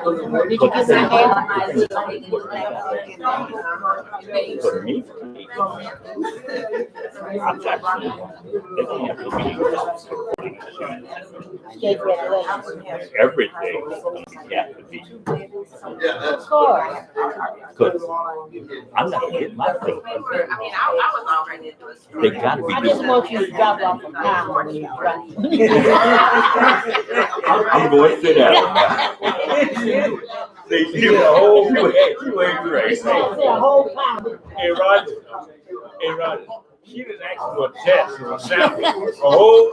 For me, I've got to, they don't have to be everything got to be. Of course. Because I'm not gonna get my thing. They gotta be. I just want you to drop off a pound when you drop. I'm going to sit down now. They do a whole way race. A whole pound. Hey, Roger. She didn't ask for a test or a sample. A whole.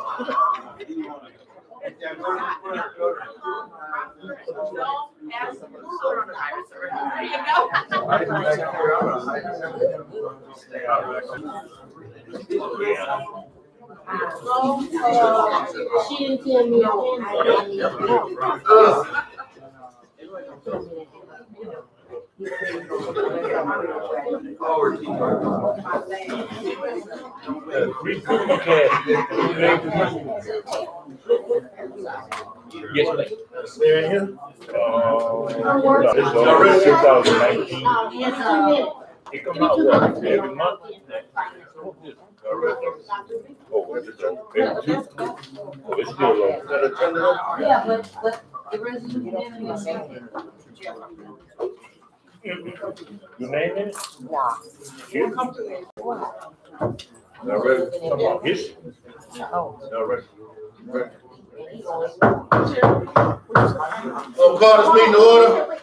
She didn't tell me again, but I need to know. Yes, please. They're in here? No, this is already 2019. It comes out what, every month? Oh, it's still low. Yeah, but the resolution. Your name in it? Nah. Here? Not ready. Come on, this? Oh. Not ready. Oh, call this meeting to order.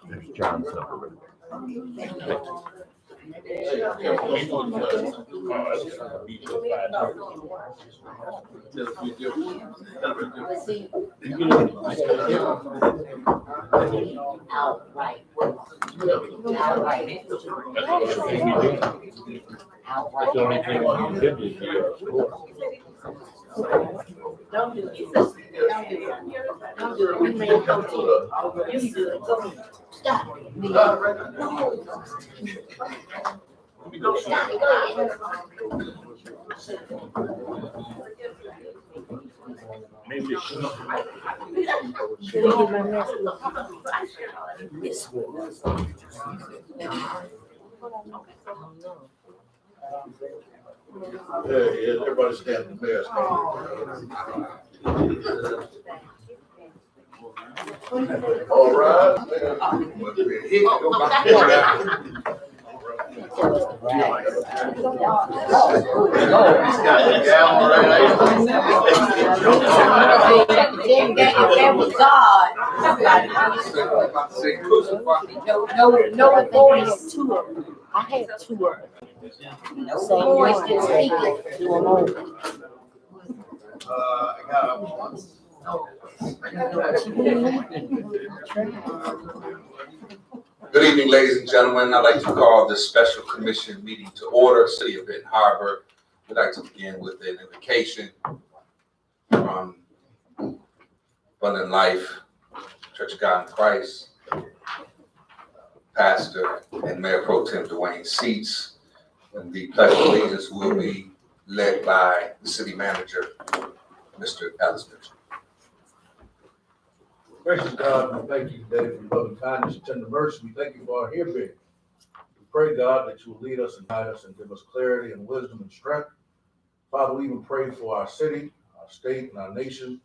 There's John Silver. Outright. That's the only thing you did this year. Don't do it. Don't do it. We may come to you. You do it. Go ahead. Stop. Stop. Go ahead. Maybe it's not. Should we get my message? Yes. Yeah, everybody stand in the mayor's. All right. That was God. No voice. Two of them. I had two of them. Same voice didn't speak it. Do them over. Good evening, ladies and gentlemen. I'd like to call this special commission meeting to order. City of Benton Harbor. We'd like to begin with an invocation from Abundant Life Church of God in Christ, Pastor and Mayor Pro Tem Dwayne Seats, and the pledge of allegiance will be led by the city manager, Mr. Alice Mitchell. Gracious God, we thank you today for your loving kindness and tender mercy. We thank you for our hearing. We pray, God, that you will lead us and guide us and give us clarity and wisdom and strength. Father, we even pray for our city, our state, and our nation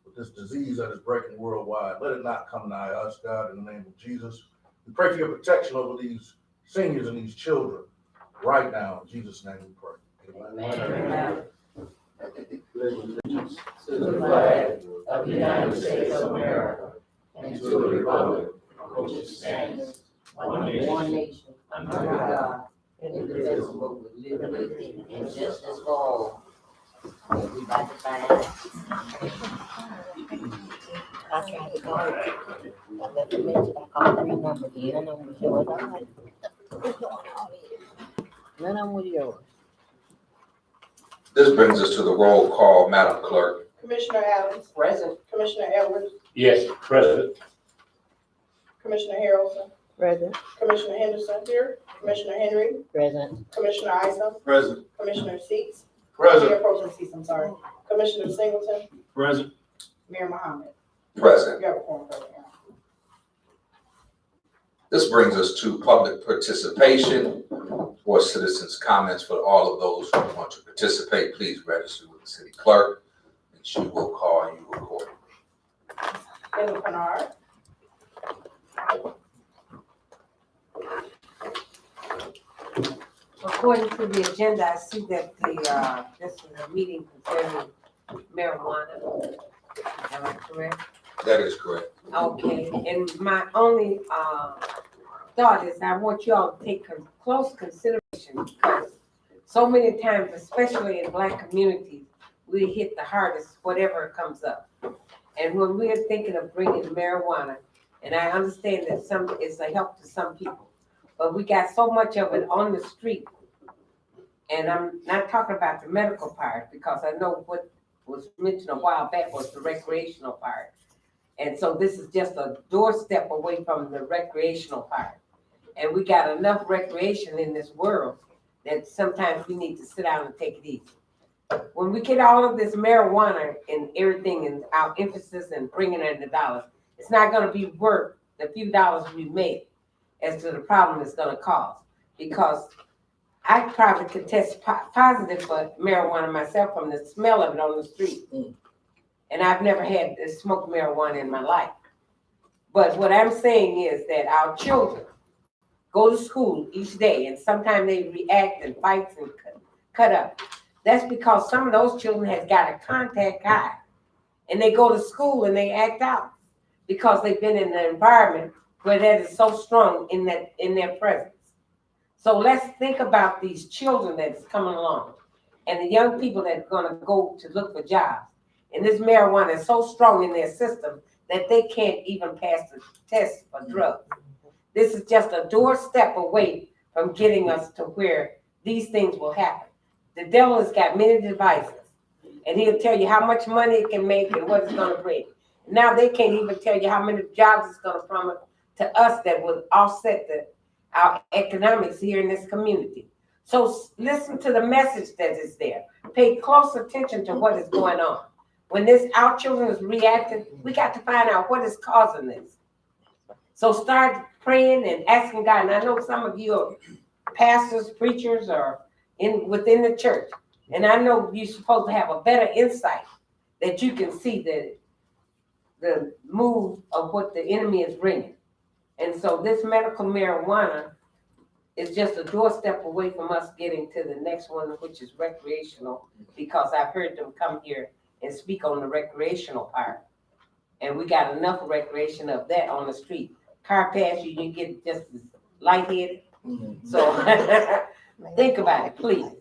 with this disease that is breaking worldwide. Let it not come nigh us, God, in the name of Jesus. We pray for your protection over these seniors and these children right now. In Jesus' name we pray. Amen. To the flag of the United States of America and to the republic for which it stands, one nation, under God, indivisible, with liberty and justice for all. Everybody fine. I tried to call. I left a message. I called 3 numbers. None of them was yours. None of them was yours. This brings us to the roll call, Madam Clerk. Commissioner Adams. Present. Commissioner Edwards. Yes, present. Commissioner Harrelson, Present. Commissioner Henderson here, Commissioner Henry, Present. Commissioner Isa, Present. Commissioner Seats, Present. Mayor Pro Tem Seats, I'm sorry, Commissioner Singleton, Present. Mayor Muhammad. Present. You have a quorum present. This brings us to public participation or citizens' comments. For all of those who want to participate, please register with the city clerk, and she will call you accordingly. Linda Bernard, According to the agenda, I see that this is a meeting concerning marijuana. Am I correct? That is correct. Okay, and my only, thought is I want you all to take close consideration because so many times, especially in Black communities, we hit the hardest, whatever comes up. And when we're thinking of bringing marijuana, and I understand that it's a help to some people, but we got so much of it on the street. And I'm not talking about the medical part because I know what was mentioned a while back was the recreational part. And so this is just a doorstep away from the recreational part. And we got enough recreation in this world that sometimes we need to sit down and take it easy. When we get all of this marijuana and everything and our emphasis and bringing in the dollars, it's not gonna be worth the few dollars we make as to the problem it's gonna cause. Because I probably could test positive for marijuana myself from the smell of it on the street. And I've never had to smoke marijuana in my life. But what I'm saying is that our children go to school each day and sometimes they react and fight and cut up. That's because some of those children has got a contact high and they go to school and they act out because they've been in an environment where that is so strong in their presence. So let's think about these children that's coming along and the young people that are gonna go to look for jobs. And this marijuana is so strong in their system that they can't even pass the test for drugs. This is just a doorstep away from getting us to where these things will happen. The devil has got many devices, and he'll tell you how much money it can make and what it's gonna bring. Now they can't even tell you how many jobs it's gonna promise to us that will offset our economics here in this community. So listen to the message that is there. Pay close attention to what is going on. When our children is reacting, we got to find out what is causing this. So start praying and asking God. And I know some of you are pastors, preachers, or within the church. And I know you're supposed to have a better insight that you can see the move of what the enemy is bringing. And so this medical marijuana is just a doorstep away from us getting to the next one, which is recreational, because I've heard them come here and speak on the recreational part. And we got enough recreation of that on the street. Car pass you, you get just as lightheaded. So think about it, please.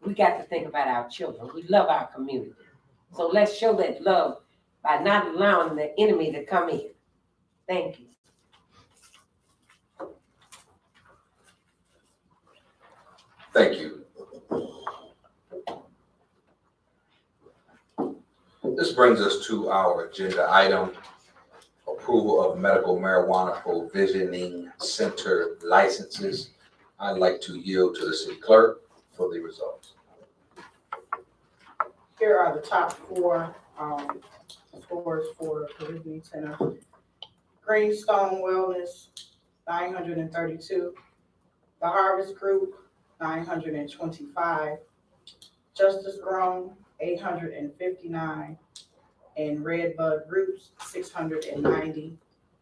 We got to think about our children. We love our community. So let's show that love by not allowing the enemy to come in. Thank you. Thank you. This brings us to our agenda item, approval of medical marijuana provisioning center licenses. I'd like to yield to the city clerk for the results. here are the top four scores for Provisioning Center. Greenstone Wellness, 932. The Harvest Group, 925. Justice Grown, 859. And Redbud Roots, 690.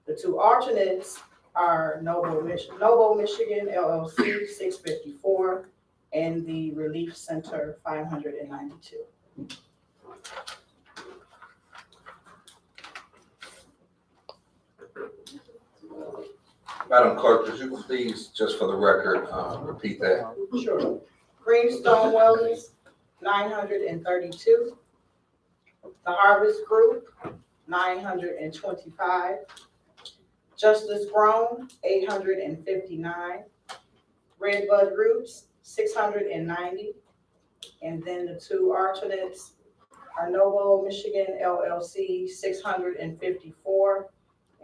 The two alternates are Noble Michigan LLC, 654, and the Relief Center, 592. Madam Clerk, would you please, just for the record, repeat that? Sure. Greenstone Wellness, 932. The Harvest Group, 925. Justice Grown, 859. Redbud Roots, 690. And then the two alternates are Noble Michigan LLC, 654,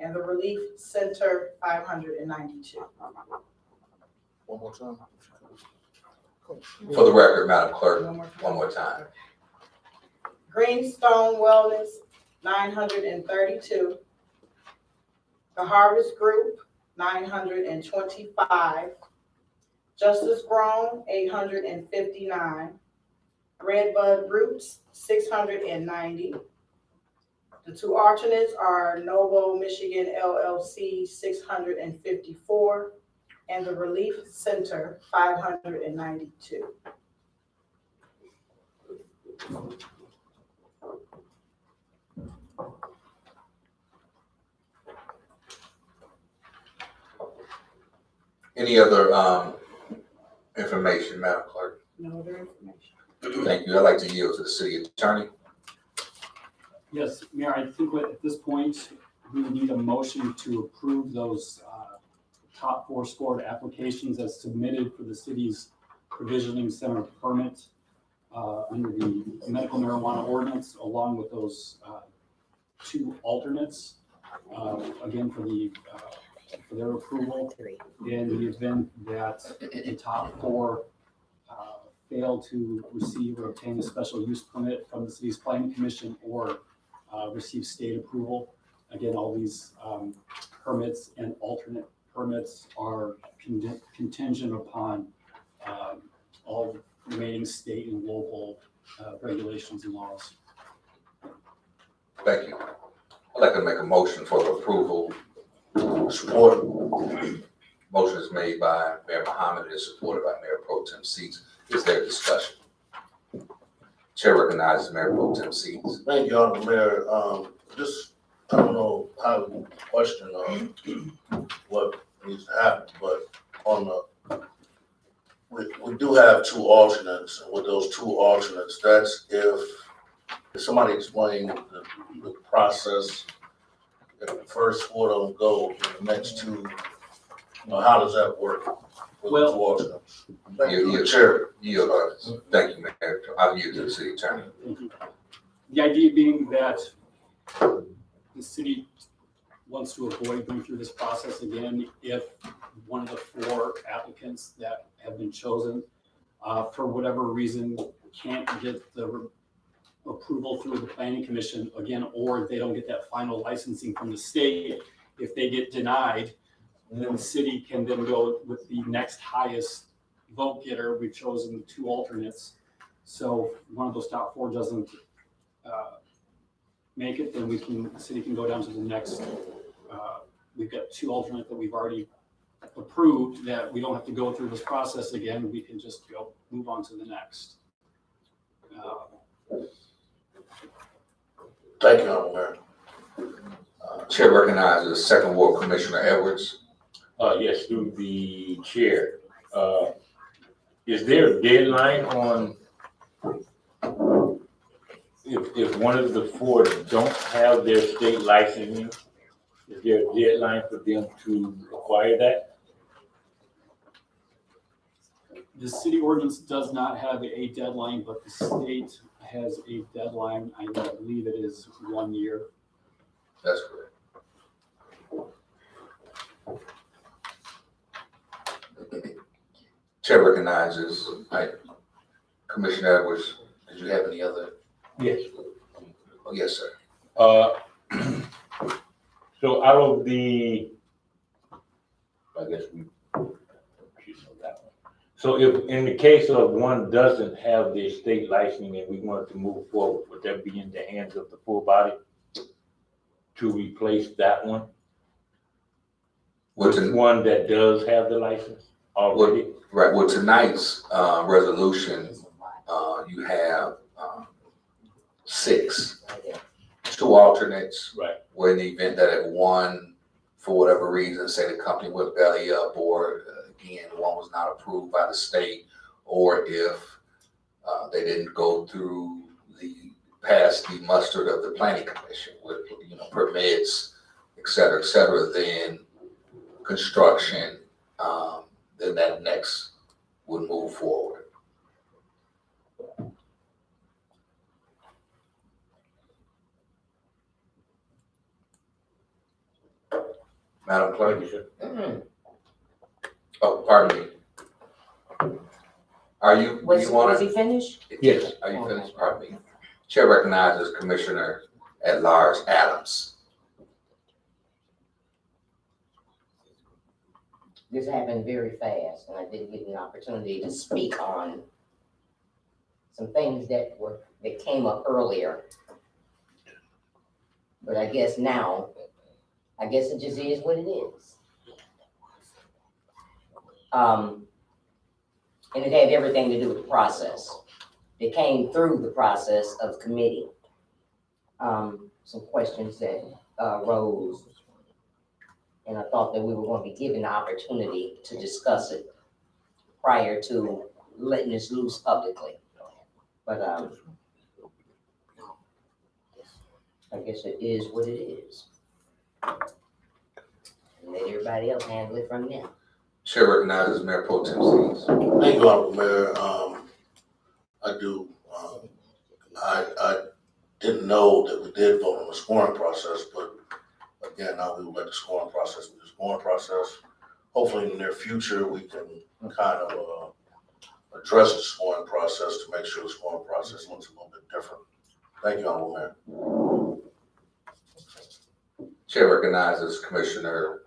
and the Relief Center, 592. One more time. For the record, Madam Clerk, One more time. one more time. Greenstone Wellness, 932. The Harvest Group, 925. Justice Grown, 859. Redbud Roots, 690. The two alternates are Novo Michigan LLC, 654, and the Relief Center, 592. Any other information, Madam Clerk? No other information. Thank you. I'd like to yield to the city attorney. Yes, Mayor, I think at this point, we would need a motion to approve those top 4 scored applications as submitted for the city's provisioning center permit under the medical marijuana ordinance, along with those 2 alternates, again, for their approval. In the event that the top 4 fail to receive or obtain a special use permit from the city's planning commission or receive state approval. Again, all these permits and alternate permits are contingent upon all remaining state and local regulations and laws. Thank you. I'd like to make a motion for the approval. Support. Motion is made by Mayor Muhammad and is supported by Mayor Pro Tem Seats. Is there discussion? Chair recognizes Mayor Pro Tem Seats. Thank you, Honorable Mayor. Just, I don't know how to question what needs to happen, but on we do have 2 alternates, and with those 2 alternates, that's if somebody explain the process, if the first 4 don't go, the next 2, how does that work with the 2 alternates? Thank you, Chair. Thank you, Mayor. I'll yield to the city attorney. Thank you. The idea being that the city wants to avoid going through this process again if one of the 4 applicants that have been chosen for whatever reason can't get the approval through the planning commission again, or if they don't get that final licensing from the state. If they get denied, then the city can then go with the next highest vote getter. We've chosen 2 alternates. So if one of those top 4 doesn't make it, then the city can go down to the next. We've got 2 alternates that we've already approved that we don't have to go through this process again. We can just move on to the next. Thank you, Honorable Mayor. Chair recognizes Second Ward Commissioner Edwards. Yes, through the chair. Is there a deadline on if one of the 4 don't have their state licensing? Is there a deadline for them to acquire that? The city ordinance does not have a deadline, but the state has a deadline. I believe it is 1 year. That's correct. Chair recognizes Commissioner Edwards. Did you have any other? Yes. Oh, yes, sir. So out of the, I guess we should know that one. So if in the case of one doesn't have their state licensing and we wanted to move forward, would that be in the hands of the full body to replace that one? With one that does have the license already? Right, well, tonight's resolution, you have 6, 2 alternates. Right. Where in the event that if one, for whatever reason, say the company went belly up, or again, one was not approved by the state, or if they didn't go through past the mustard of the planning commission with, permits, et cetera, then construction, then that next would move forward. Madam Clerk? Thank you, sir. Oh, pardon me. Are you, do you want Was to? he finished? Yes. Are you finished? Pardon me. Chair recognizes Commissioner at Large Adams. This happened very fast, and I didn't get an opportunity to speak on some things that came up earlier. But I guess now, it just is what it is. And it had everything to do with the process. It came through the process of committee. Some questions that rose. And I thought that we were going to be given the opportunity to discuss it prior to letting this loose publicly. But I guess it is what it is. And let everybody else handle it from there. Chair recognizes Mayor Pro Tem Sees. Thank you, Honorable Mayor. I didn't know that we did vote on the scoring process, but again, now we will let the scoring process be the scoring process. Hopefully in the near future, we can kind of address the scoring process to make sure the scoring process looks a little bit different. Thank you, Honorable Mayor. Chair recognizes Commissioner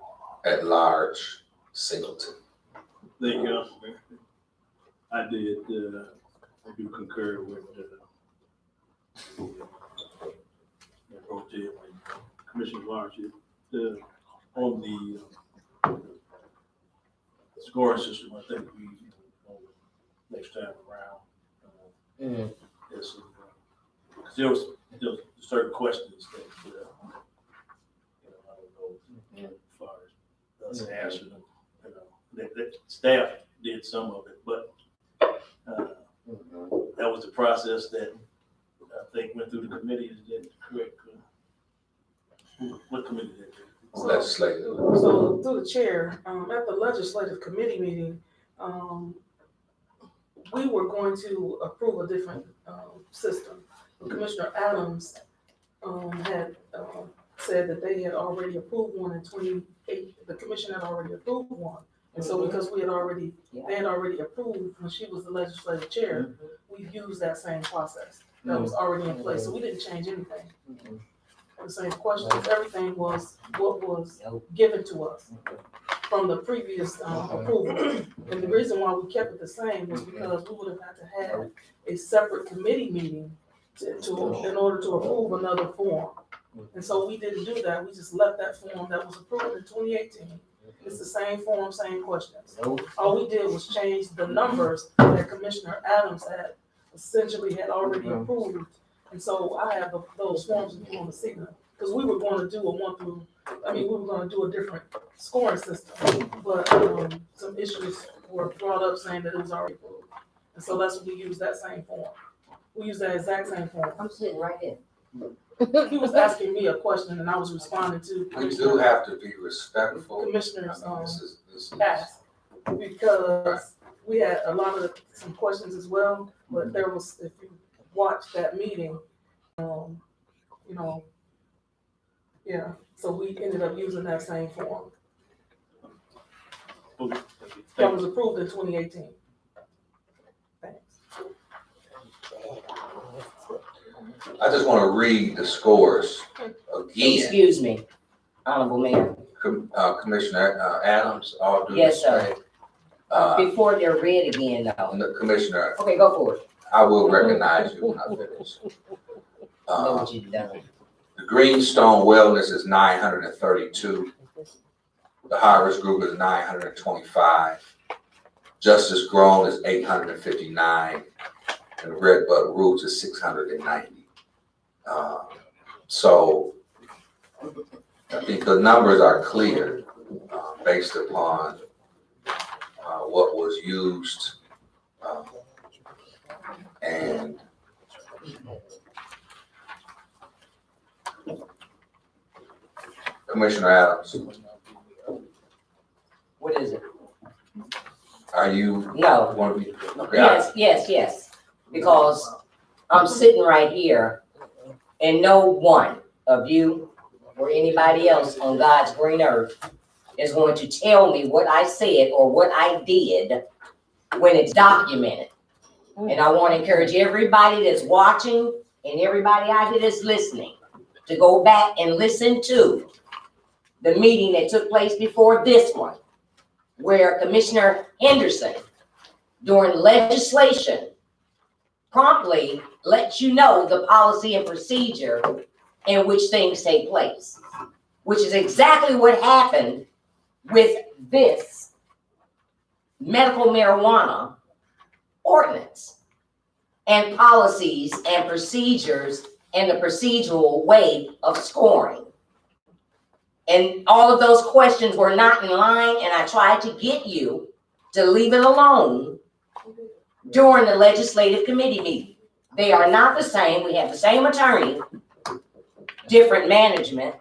at Large Singleton. Thank you, Honorable Mayor. I do concur with Pro Tem and Commissioner Large. On the scoring system, I think we, next time around, there's some, because there was certain questions that, I don't know, as far as us answering them, that staff did some of it, but that was the process that I think went through the committee. Is that correct? What committee did that? Legislative. So through the chair, at the legislative committee meeting, we were going to approve a different system. Commissioner Adams had said that they had already approved one in 28, the commission had already approved one. And so because we had already, they had already approved when she was the legislative chair, we used that same process that was already in place. So we didn't change anything. The same questions, everything was what was given to us from the previous approval. And the reason why we kept it the same was because we would have had to have a separate committee meeting in order to approve another form. And so we didn't do that. We just left that form that was approved in 2018. It's the same form, same questions. All we did was change the numbers that Commissioner Adams had already approved. And so I have those forms if you want to see them. Because we were going to do we were going to do a different scoring system. But some issues were brought up saying that it was already approved. And so that's what we used, that same form. We used that exact same form. I'm sitting right here. He was asking me a question and I was responding to. We do have to be respectful. Commissioners This is asked, because we had some questions as well, but there was, if you watch that meeting, so we ended up using that same form. That was approved in 2018. Thanks. I just want to read the scores again. Excuse me, Honorable Mayor. Commissioner Adams, all due Yes, sir. respect. Before they're read again, though. Commissioner, Okay, go for it. I will recognize you when I finish. I know what you've done. The Greenstone Wellness is 932. The Harvest Group is 925. Justice Grown is 859. And the Redbud Roots is 690. So I think the numbers are clear based upon what was used and Commissioner Adams, What is it? are you? No. Want to be? Okay. Yes. Because I'm sitting right here and no one of you or anybody else on God's green earth is going to tell me what I said or what I did when it's documented. And I want to encourage everybody that's watching and everybody out here that's listening to go back and listen to the meeting that took place before this one, where Commissioner Henderson, during legislation, promptly lets you know the policy and procedure in which things take place, which is exactly what happened with this medical marijuana ordinance and policies and procedures and the procedural way of scoring. And all of those questions were not in line, and I tried to get you to leave it alone during the legislative committee meeting. They are not the same. We have the same attorney, different management.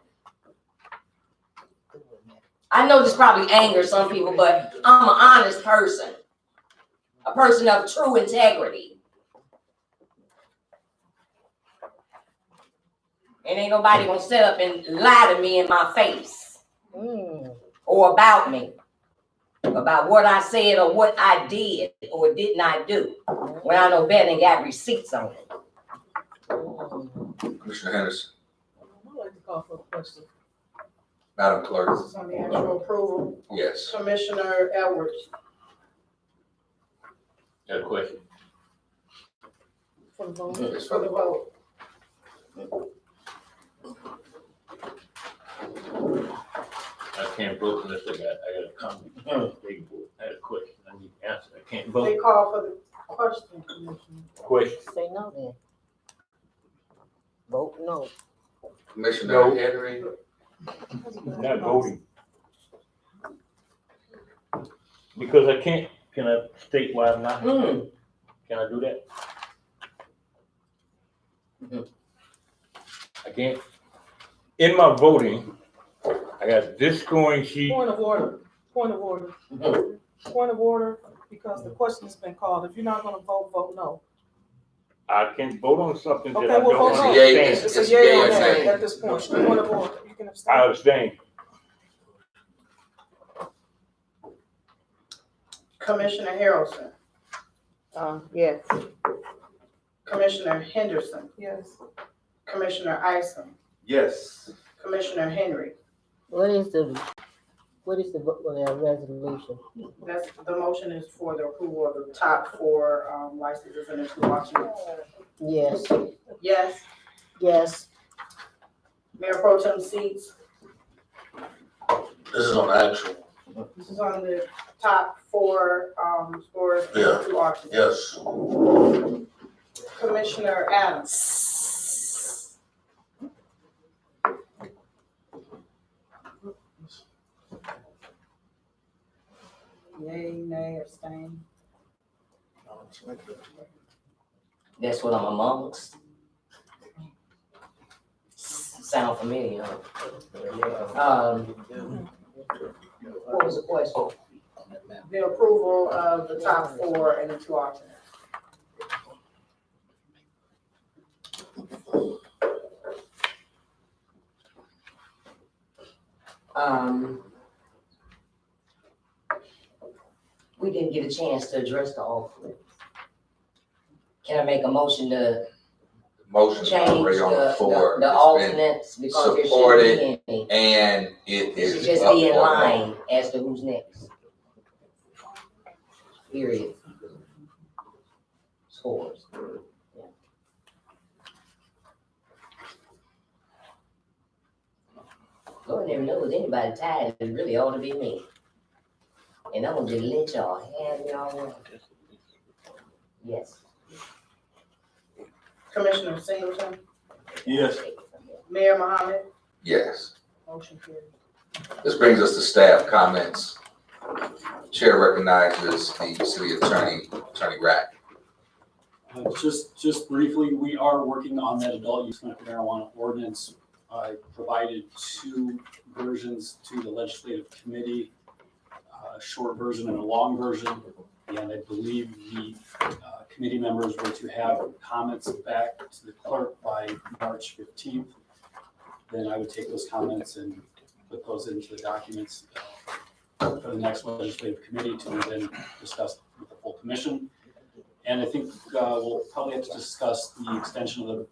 I know this probably angers some people, but I'm an honest person, a person of true integrity. And ain't nobody gonna sit up and lie to me in my face or about me, about what I said or what I did or did not do, when I know better and got receipts on it. Commissioner Henderson, I'd like to call for a question. Madam Clerk, This is on the actual approval. yes. Commissioner Edwards, Got a question? For the vote. It's for the vote. I can't vote unless I got a comment. I had a question, I need to answer, I can't vote. They call for the question, Commissioner. Question, Say no then. Vote no. Commissioner No. Henry, not voting. Because I can't, can I state why I'm not? Can I do that? I can't. In my voting, I got this scoring sheet. Point of order, point of order. Point of order, because the question has been called. If you're not gonna vote, vote no. I can vote on something that Okay, I well, don't vote no. understand. It's It's a a yay yay or or nay nay. at this point. Point of order, you can I abstain. abstain. Commissioner Harrelson, Yes. Commissioner Henderson, Yes. Commissioner Isom, Yes. Commissioner Henry. What is the resolution? That's, the motion is for the approval of the top 4 licenses and the 2 alternates. Yes. Yes, Yes. Mayor Pro Tem seats. This is on the actual. This is on the top 4 scores and Yeah. the 2 alternates. Yes. Commissioner Adams. Yay, nay, abstain. That's what I'm amongst. Sound familiar, huh? What was the question? The approval of the top 4 and the 2 alternates. We didn't get a chance to address the alternate. Can I make a motion to motion's change already on the floor. the It's alternates because there supported. shouldn't be any? And it It is should just up be in for line as to who's next. Period. Scores. Yeah. Lord never knows anybody tired, it really ought to be me. And I'm gonna just let y'all have y'all want. Yes. Commissioner Singleton, Yes. Mayor Mohammed, Yes. motion carried. This brings us to staff comments. Chair recognizes the city attorney, Attorney Rack. Just briefly, we are working on that adult use medical marijuana ordinance. I provided 2 versions to the legislative committee, a short version and a long version. And I believe the committee members were to have comments back to the clerk by March 15th. Then I would take those comments and put those into the documents for the next legislative committee to then discuss with the full commission. And I think we'll probably have to discuss the extension of the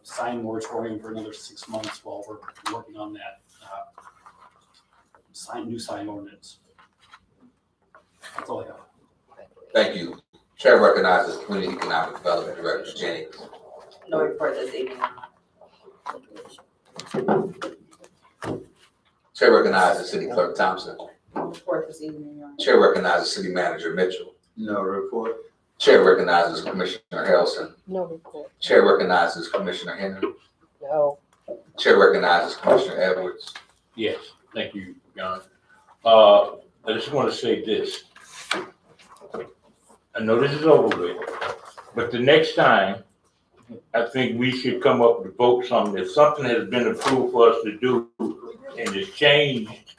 sign moratorium for another 6 months while we're working on that new sign ordinance. That's all I have. Thank you. Chair recognizes Community Economic Development Director Jennings. No report this evening. Chair recognizes City Clerk Thompson. No report this evening, Your Honor. Chair recognizes City Manager Mitchell. No report. Chair recognizes Commissioner Harrelson. No report. Chair recognizes Commissioner Henry. No. Chair recognizes Commissioner Edwards. Yes, thank you, John. I just want to say this. I know this is over with, but the next time, I think we should come up with vote something. If something has been approved for us to do and it's changed,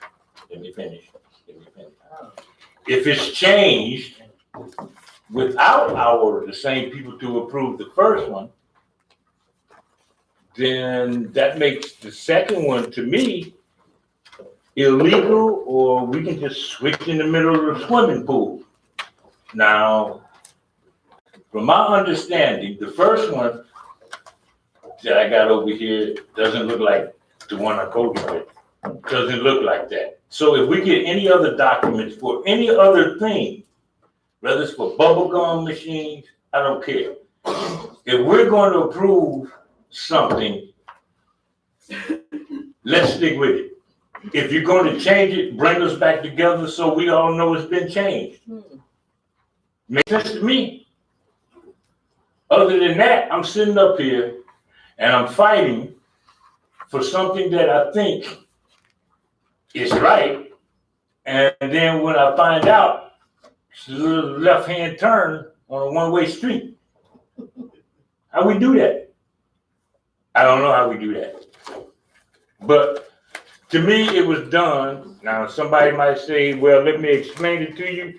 let me finish. If it's changed without the same people to approve the first one, then that makes the second one, to me, illegal, or we can just switch in the middle of the swimming pool. Now, from my understanding, the first one that I got over here doesn't look like the one I quoted with. Doesn't look like that. So if we get any other documents for any other thing, whether it's for bubble gum machines, I don't care. If we're going to approve something, let's stick with it. If you're going to change it, bring us back together so we all know it's been changed. Makes sense to me. Other than that, I'm sitting up here and I'm fighting for something that I think is right. And then when I find out, it's a little left-hand turn on a one-way street. How we do that? I don't know how we do that. But to me, it was done. Now, somebody might say, well, let me explain it to you.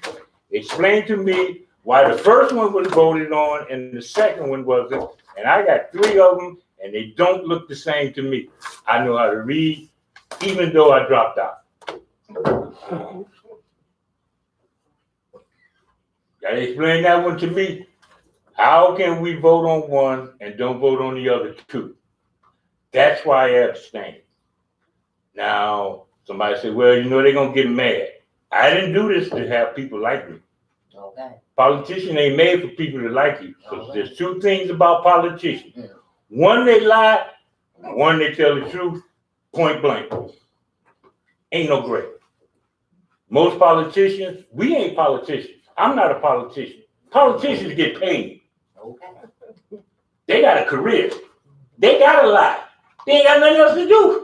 Explain to me why the first one was voted on and the second one wasn't. And I got 3 of them, and they don't look the same to me. I know how to read, even though I dropped out. Gotta explain that one to me. How can we vote on one and don't vote on the other 2? That's why I abstained. Now, somebody said, well, you know, they're going to get mad. I didn't do this to have people like me. Okay. Politician ain't made for people to like you. Because there's 2 things about politicians. One, they lie. One, they tell the truth. Point blank. Ain't no gray. Most politicians, we ain't politicians. I'm not a politician. Politicians get paid. Okay. They got a career. They got to lie. They ain't got nothing else to do.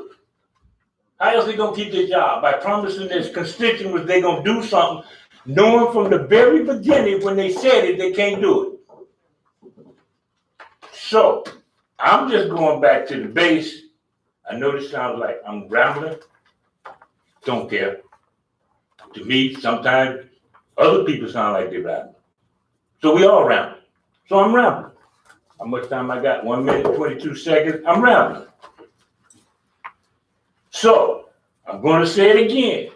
How else they gonna keep their job? By promising their constituents they gonna do something, knowing from the very beginning when they said it, they can't do it. So, I'm just going back to the base. I know this sounds like I'm rambling. Don't care. To me, sometimes other people sound like they're rambling. So we all ramble. So I'm rambling. How much time I got? 1 minute, 22 seconds. I'm rambling. So, I'm going to say it again.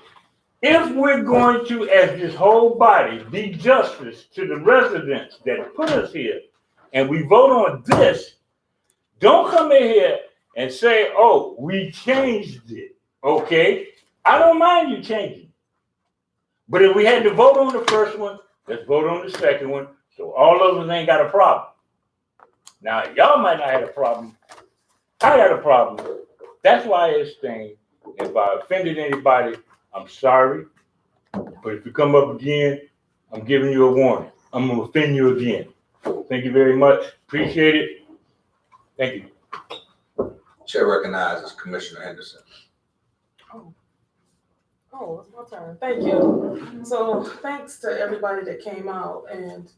If we're going to, as this whole body, be justice to the residents that put us here, and we vote on this, don't come in here and say, oh, we changed it, okay? I don't mind you changing. But if we had to vote on the first one, let's vote on the second one, so all of us ain't got a problem. Now, y'all might not have a problem. I got a problem. That's why it's staying. If I offended anybody, I'm sorry. But if you come up again, I'm giving you a warning. I'm going to offend you again. Thank you very much. Appreciate it. Thank you. Chair recognizes Commissioner Henderson. Oh, it's my turn. Thank you. So thanks to everybody that came out and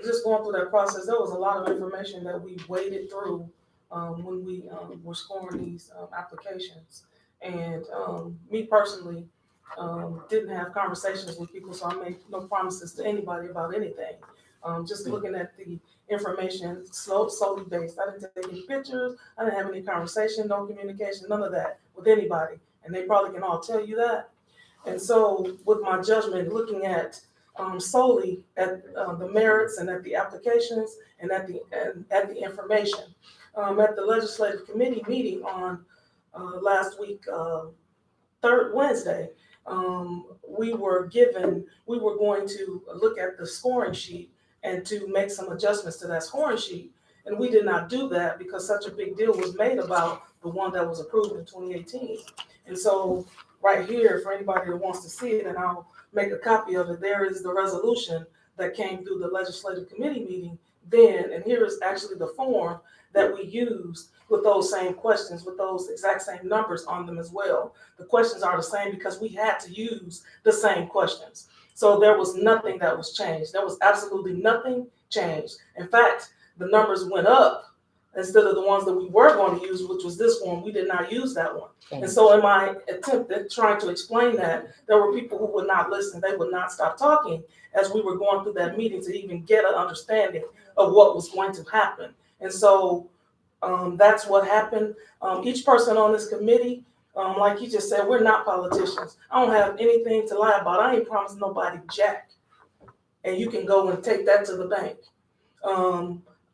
just going through that process. There was a lot of information that we waded through when we were scoring these applications. And me personally didn't have conversations with people, so I made no promises to anybody about anything. Just looking at the information solely based. I didn't take any pictures. I didn't have any conversation, no communication, none of that with anybody. and they probably can all tell you that. And so with my judgment, looking at solely at the merits and at the applications and at the information. At the legislative committee meeting on last week, third Wednesday, we were going to look at the scoring sheet and to make some adjustments to that scoring sheet. And we did not do that because such a big deal was made about the one that was approved in 2018. And so right here, for anybody that wants to see it, and I'll make a copy of it, there is the resolution that came through the legislative committee meeting then, and here is actually the form that we used with those same questions, with those exact same numbers on them as well. The questions are the same because we had to use the same questions. So there was nothing that was changed. There was absolutely nothing changed. In fact, the numbers went up instead of the ones that we were going to use, which was this one. We did not use that one. And so in my attempt at trying to explain that, there were people who would not listen. They would not stop talking as we were going through that meeting to even get an understanding of what was going to happen. And so that's what happened. Each person on this committee, like you just said, we're not politicians. I don't have anything to lie about. I ain't promised nobody jack. And you can go and take that to the bank.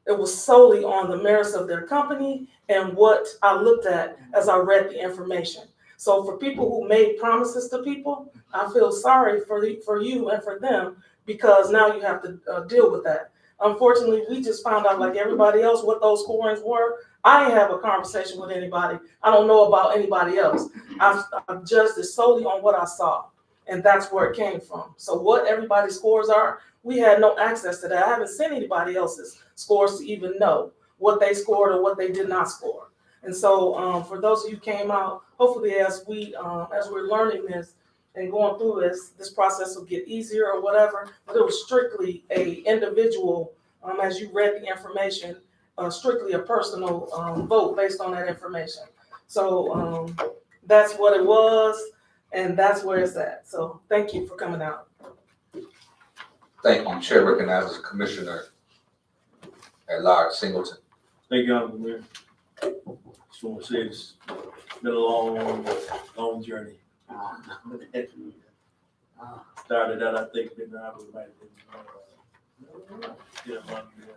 It was solely on the merits of their company and what I looked at as I read the information. So for people who made promises to people, I feel sorry for you and for them, because now you have to deal with that. Unfortunately, we just found out, like everybody else, what those scorings were. I didn't have a conversation with anybody. I don't know about anybody else. I've judged it solely on what I saw, and that's where it came from. So what everybody's scores are, we had no access to that. I haven't seen anybody else's scores to even know what they scored or what they did not score. And so for those of you who came out, hopefully as we're learning this and going through this process will get easier or whatever, but it was strictly a individual, as you read the information, strictly a personal vote based on that information. So that's what it was, and that's where it's at. So thank you for coming out. Thank you. Chair recognizes Commissioner at Large Singleton. Thank you, Honorable Mayor. Just want to say it's been a long journey. Started out, I think, might have been among the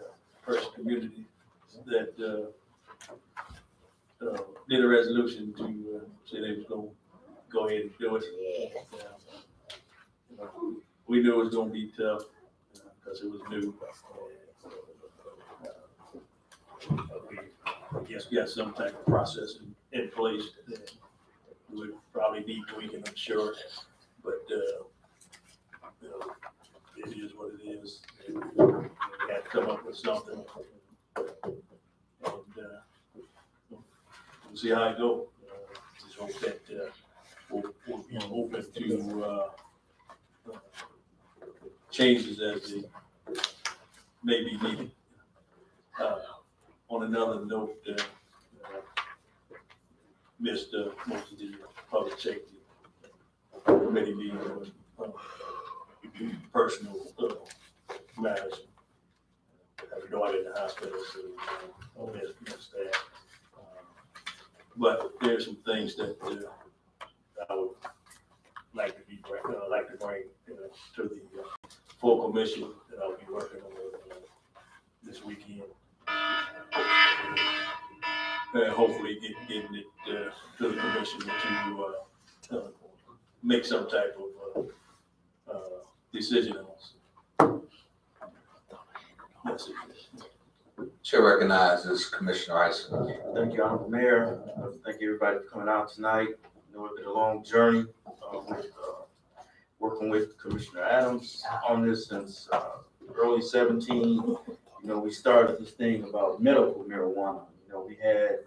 first community that did a resolution to say they was going to go ahead and do it. We knew it was going to be tough because it was new. I guess we got some type of process in place that would probably need tweaking, I'm sure. But it is what it is. And we had to come up with something. And we'll see how it goes. Just hope that we'll be open to changes as they may be needed. On another note, missed most of the public safety committee meeting on personal matters. I have a daughter in the hospital, so missed that. But there's some things that I would like to bring to the full commission that I'll be working on this weekend. Hopefully getting it to the commission to make some type of decision on. That's it. Chair recognizes Commissioner Rice. Thank you, Honorable Mayor. Thank you, everybody, for coming out tonight. I know it's been a long journey working with Commissioner Adams on this since early 17. We started this thing about medical marijuana. We had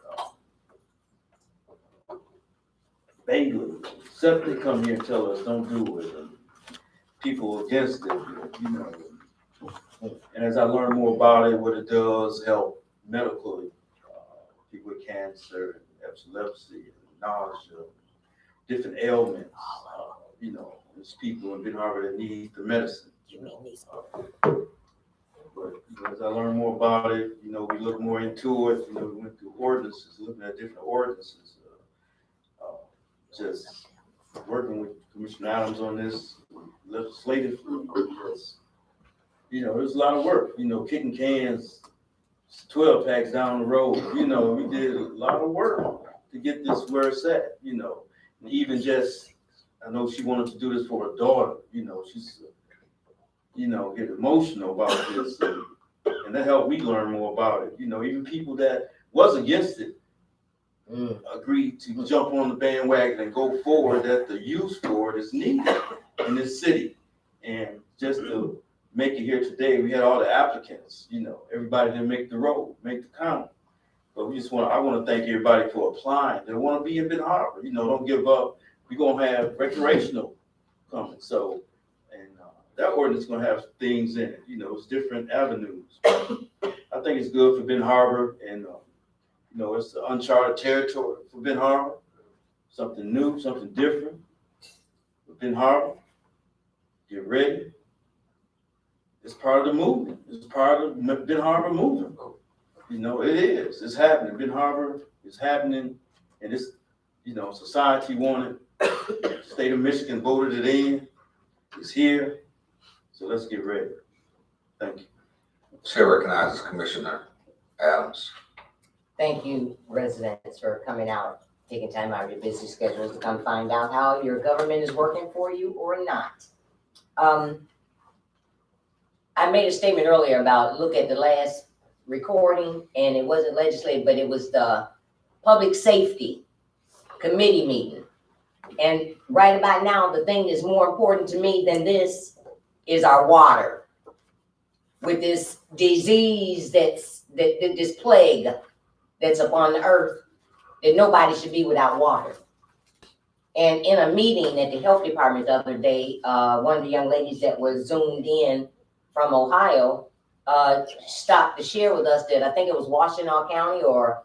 Bailey, something come here and tell us don't do it, and people against it, And as I learned more about it, what it does help medically, people with cancer, and epilepsy, and knowledge of different ailments. There's people in Ben Harbor that need the medicine. But as I learned more about it, we looked more into it. We went through ordinances, looking at different ordinances, just working with Commissioner Adams on this legislative, because, you know, there's a lot of work, you know, kicking cans 12 packs down the road, you know, we did a lot of work to get this where it's at, you know, and even just, I know she wanted to do this for her daughter, you know, she's, you know, get emotional about this, and that helped me learn more about it, you know, even people that was against it agreed to jump on the bandwagon and go forward, that the use for it is needed in this city. And just to make it here today, we had all the applicants, you know, everybody didn't make the road, make the count. But I want to thank everybody for applying. They want to be in Benton Harbor, you know, don't give up. We're going to have recreational coming. So, and that ordinance is going to have things in it, you know, it's different avenues. I think it's good for Benton Harbor, and, you know, it's uncharted territory for Benton Harbor, something new, something different for Benton Harbor. Get ready. It's part of the movement. It's part of the Benton Harbor movement. You know, it is. It's happening. Benton Harbor is happening, and it's, you know, society wanted. State of Michigan voted it in. It's here. So let's get ready. Thank you. Chair recognizes Commissioner Adams. Thank you, residents, for coming out, taking time out of your busy schedules to come find out how your government is working for you or not. I made a statement earlier about, look at the last recording, and it wasn't legislative, but it was the Public Safety Committee meeting. And right about now, the thing that's more important to me than this is our water. With this disease this plague that's upon the earth, that nobody should be without water. And in a meeting at the health department the other day, one of the young ladies that was zoomed in from Ohio stopped to share with us that I think it was Washtenaw County or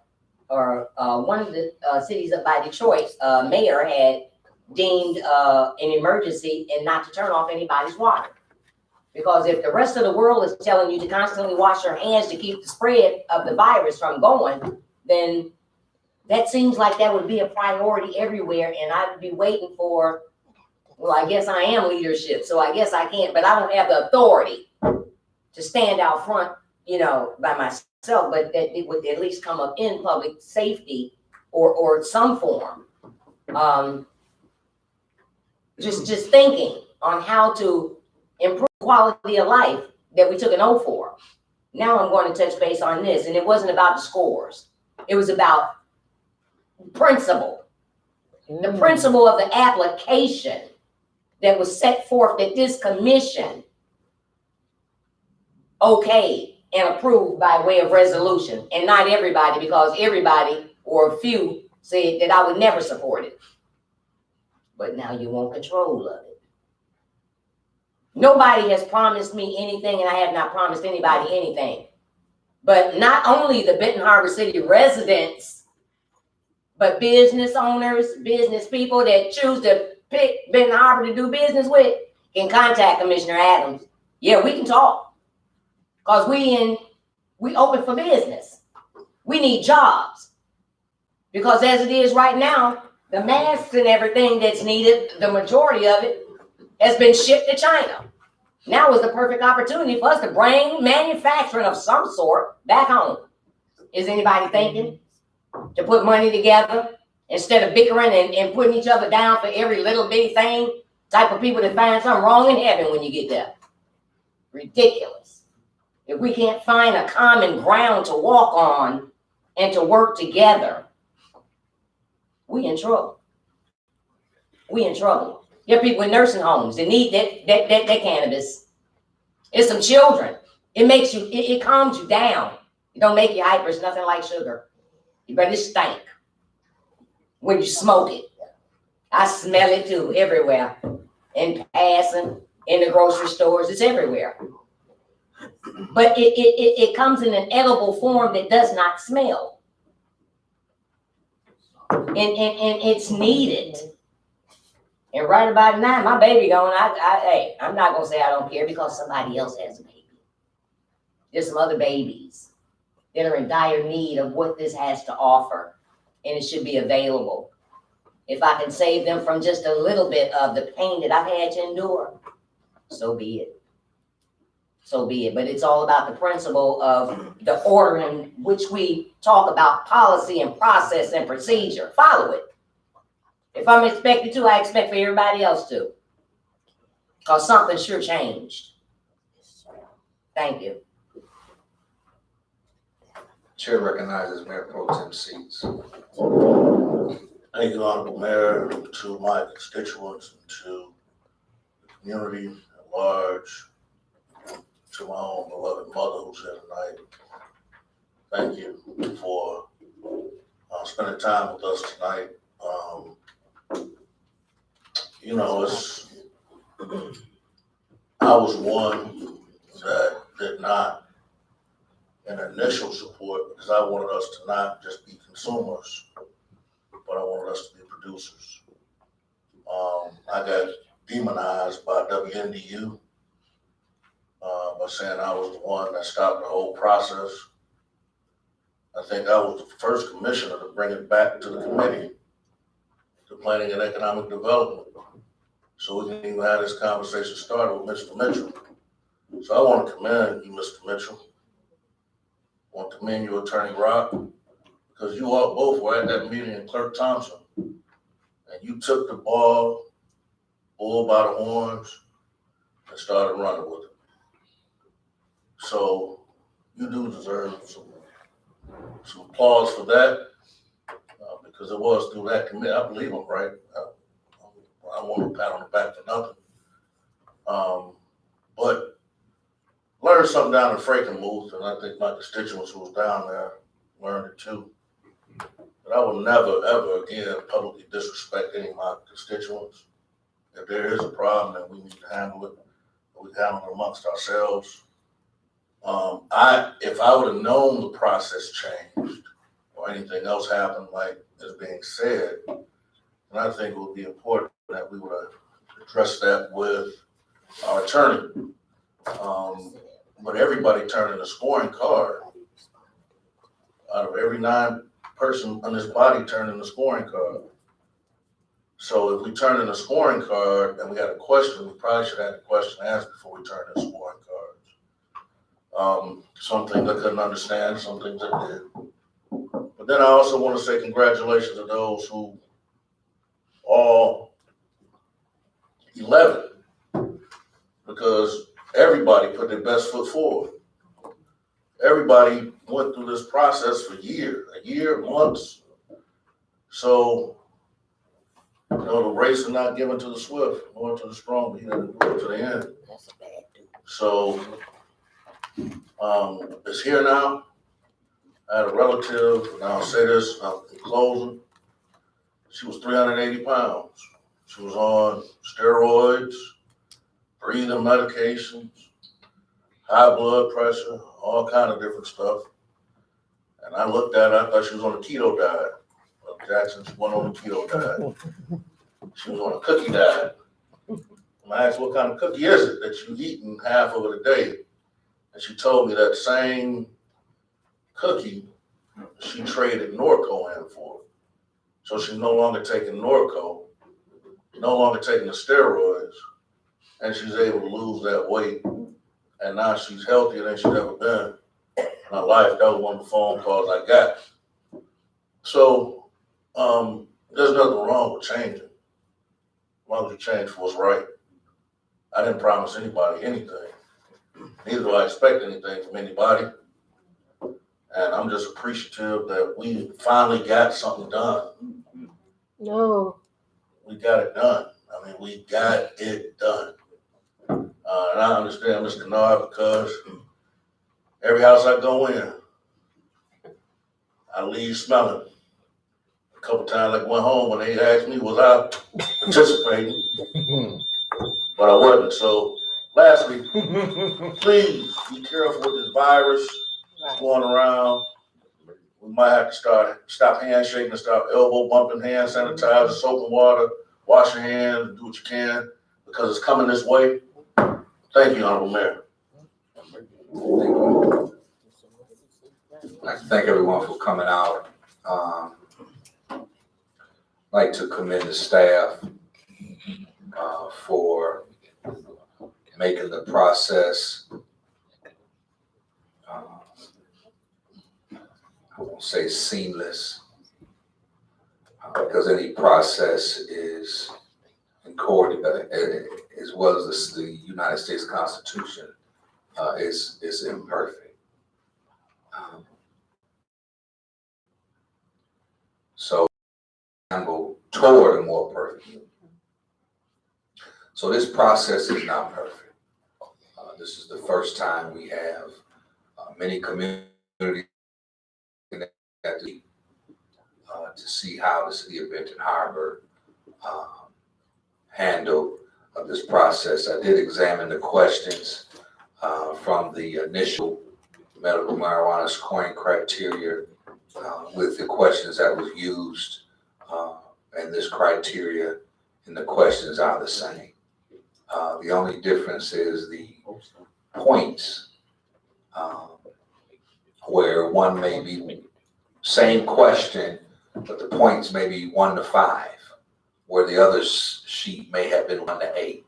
one of the cities up by Detroit, mayor had deemed an emergency and not to turn off anybody's water. Because if the rest of the world is telling you to constantly wash your hands to keep the spread of the virus from going, then that seems like that would be a priority everywhere. And I'd be waiting for, well, I guess I am leadership, so I guess I can't, but I don't have the authority to stand out front, you know, by myself, but that it would at least come up in public safety or some form. Just thinking on how to improve quality of life that we took an oath for. Now I'm going to touch base on this, and it wasn't about the scores. It was about principle. The principle of the application that was set forth that this commission okayed and approved by way of resolution, and not everybody, because everybody or a few said that I would never support it. But now you want control of it. Nobody has promised me anything, and I have not promised anybody anything. But not only the Benton Harbor City residents, but business owners, business people that choose to pick Benton Harbor to do business with can contact Commissioner Adams. Yeah, we can talk. Because we open for business. We need jobs. Because as it is right now, the masks and everything that's needed, the majority of it, has been shipped to China. Now is the perfect opportunity for us to bring manufacturing of some sort back home. Is anybody thinking to put money together instead of bickering and putting each other down for every little bitty thing? Type of people that find something wrong in heaven when you get there. Ridiculous. If we can't find a common ground to walk on and to work together, we in trouble. We in trouble. There are people in nursing homes that need that cannabis. It's some children. It makes you, it calms you down. It don't make you hyper. It's nothing like sugar. But it stink when you smoke it. I smell it too, everywhere. In passing, in the grocery stores, it's everywhere. But it comes in an edible form that does not smell. And it's needed. And right about now, my baby going, hey, I'm not going to say I don't care because somebody else has a baby. There's some other babies that are in dire need of what this has to offer. And it should be available. If I can save them from just a little bit of the pain that I've had to endure, so be it. So be it. But it's all about the principle of the order in which we talk about policy and process and procedure. Follow it. If I'm expected to, I expect for everybody else to. Because something sure changed. Thank you. Chair recognizes Mayor Pro Tem Seats. Thank you, Honorable Mayor, to my constituents, and to the community at large, to my own beloved mother who's here tonight. Thank you for spending time with us tonight. You know, I was one that did not in initial support because I wanted us to not just be consumers, but I wanted us to be producers. I got demonized by WNDU by saying I was the one that stopped the whole process. I think I was the first commissioner to bring it back to the committee, to Planning and Economic Development, so we can even have this conversation started with Mr. Mitchell. So I want to commend you, Mr. Mitchell. I want to commend you, Attorney Rock, because you all both were at that meeting in Clerk Thompson, and you took the bull by the horns, and started running with it. So you do deserve some applause for that, because it was through that committee. I believe I'm right. I don't want to pat on the back for nothing. But learned something down in Frankenmuth, and I think my constituents who was down there learned it too. But I will never, ever again publicly disrespect any of my constituents. If there is a problem, then we need to handle it. We handle it amongst ourselves. If I would have known the process changed or anything else happened, like is being said, then I think it would be important that we would have addressed that with our attorney. But everybody turned in a scoring card. Out of every 9 person on this body turned in a scoring card. So if we turn in a scoring card and we had a question, we probably should have the question asked before we turn in scoring cards. Some things I couldn't understand, some things I did. But then I also want to say congratulations to those who all 11, because everybody put their best foot forward. Everybody went through this process for a year, months. So, you know, the race is not given to the swift, nor to the strong, but he doesn't go to the end. So, it's here now. I had a relative, and I'll say this in closing. She was 380 pounds. She was on steroids, breathing medications, high blood pressure, all kind of different stuff. And I looked at her, I thought she was on a keto diet. Well, Jackson, she wasn't on a keto diet. She was on a cookie diet. And I asked, what kind of cookie is it that you eating half of it a day? And she told me that same cookie she traded Norco in for. So she's no longer taking Norco, no longer taking the steroids, and she's able to lose that weight. And now she's healthier than she's ever been in her life. That was one of the phone calls I got. So there's nothing wrong with changing, as long as you change for what's right. I didn't promise anybody anything. Neither do I expect anything from anybody. And I'm just appreciative that we finally got something done. No. We got it done. I mean, we got it done. And I understand Ms. Kennard, because every house I go in, I leave smelling. A couple times I went home when they asked me, was I participating? But I wasn't. So lastly, please be careful with this virus that's going around. We might have to stop handshaking and stop elbow bumping, hand sanitizer, soap and water, wash your hands, do what you can, because it's coming this way. Thank you, Honorable Mayor. I'd like to thank everyone for coming out. like to commend the staff for making the process, I won't say seamless, because any process is according, as well as the United States Constitution, is imperfect. So go toward a more perfect union. So this process is not perfect. This is the first time we have many communities connected to see how the city of Benton Harbor handled this process. I did examine the questions from the initial medical marijuana scoring criteria with the questions that was used, and this criteria and the questions are the same. The only difference is the points, where one may be same question, but the points may be 1 to 5, where the other sheet may have been 1 to 8.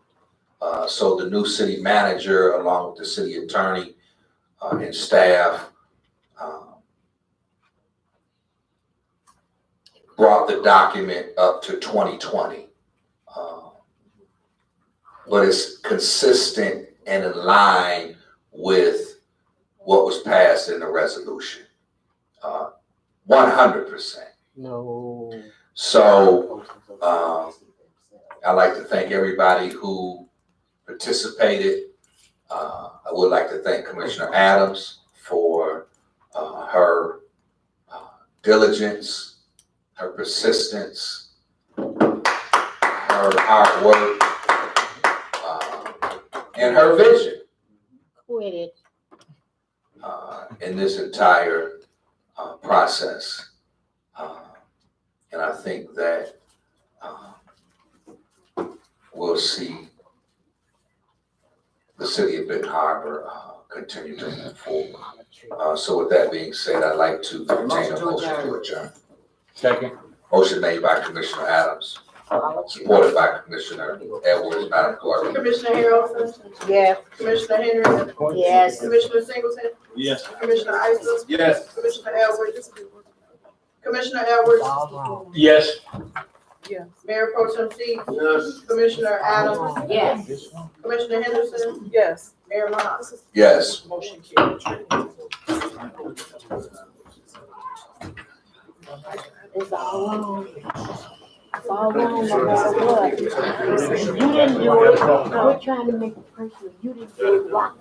So the new city manager, along with the city attorney and staff, brought the document up to 2020. But it's consistent and in line with what was passed in the resolution. 100%. No. So I'd like to thank everybody who participated. I would like to thank Commissioner Adams for her diligence, her persistence, her hard work, and her vision Quit it. in this entire process. And I think that we'll see the city of Benton Harbor continue to move forward. So with that being said, I'd like to entertain a motion to adjourn. Second. Motion made by Commissioner Adams, supported by Commissioner Edwards, Madam Clerk. Commissioner Harrelson, Yes. Commissioner Henry, Yes. Commissioner Singleton, Yes. Commissioner Isaac, Yes. Commissioner Edwards, Commissioner Edwards, Yes. Mayor Pro Tem C, Yes. Commissioner Adams, Yes. Commissioner Henderson, Yes. Mayor Miles. Yes. Motion carried. It's all wrong. It's all wrong, no matter what. You didn't do it. We're trying to make it personal. You didn't do it. Rock.